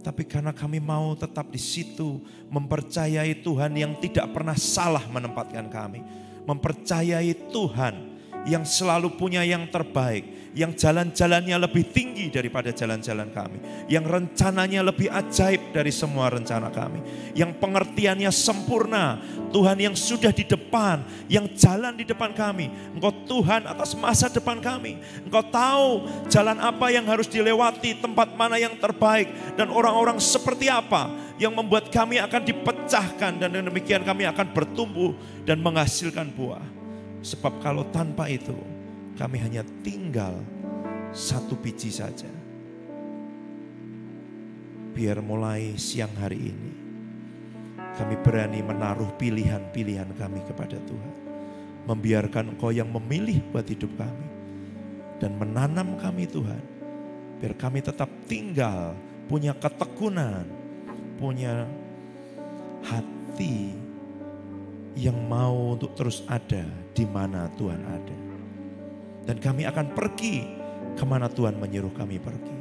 Tapi karena kami mau tetap di situ, mempercayai Tuhan yang tidak pernah salah menempatkan kami. Mempercayai Tuhan yang selalu punya yang terbaik, yang jalan-jalannya lebih tinggi daripada jalan-jalan kami, yang rencananya lebih ajaib dari semua rencana kami, yang pengertiannya sempurna. Tuhan yang sudah di depan, yang jalan di depan kami. Engkau Tuhan atas masa depan kami. Engkau tahu jalan apa yang harus dilewati, tempat mana yang terbaik, dan orang-orang seperti apa yang membuat kami akan dipecahkan, dan dengan demikian kami akan bertumbuh dan menghasilkan buah. Sebab kalau tanpa itu kami hanya tinggal satu biji saja. Biar mulai siang hari ini kami berani menaruh pilihan-pilihan kami kepada Tuhan. Membiarkan Engkau yang memilih buat hidup kami. Dan menanam kami Tuhan. Biar kami tetap tinggal, punya ketekunan, punya hati yang mau untuk terus ada di mana Tuhan ada. Dan kami akan pergi kemana Tuhan menyuruh kami pergi.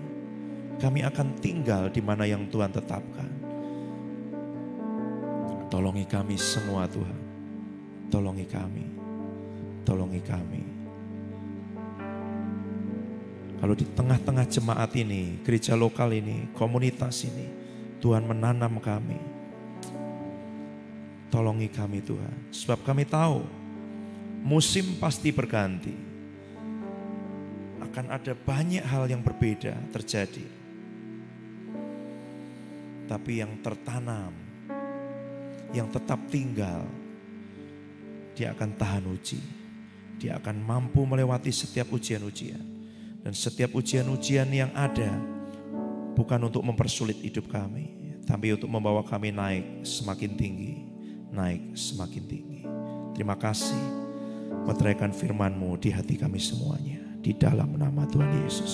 Kami akan tinggal di mana yang Tuhan tetapkan. Tolongi kami semua Tuhan. Tolongi kami. Tolongi kami. Kalau di tengah-tengah jemaat ini, gereja lokal ini, komunitas ini, Tuhan menanam kami. Tolongi kami Tuhan. Sebab kami tahu musim pasti berganti. Akan ada banyak hal yang berbeda terjadi. Tapi yang tertanam, yang tetap tinggal, dia akan tahan uji. Dia akan mampu melewati setiap ujian-ujian. Dan setiap ujian-ujian yang ada bukan untuk mempersulit hidup kami, tapi untuk membawa kami naik semakin tinggi. Naik semakin tinggi. Terima kasih meteraikan firman-Mu di hati kami semuanya. Di dalam nama Tuhan Yesus.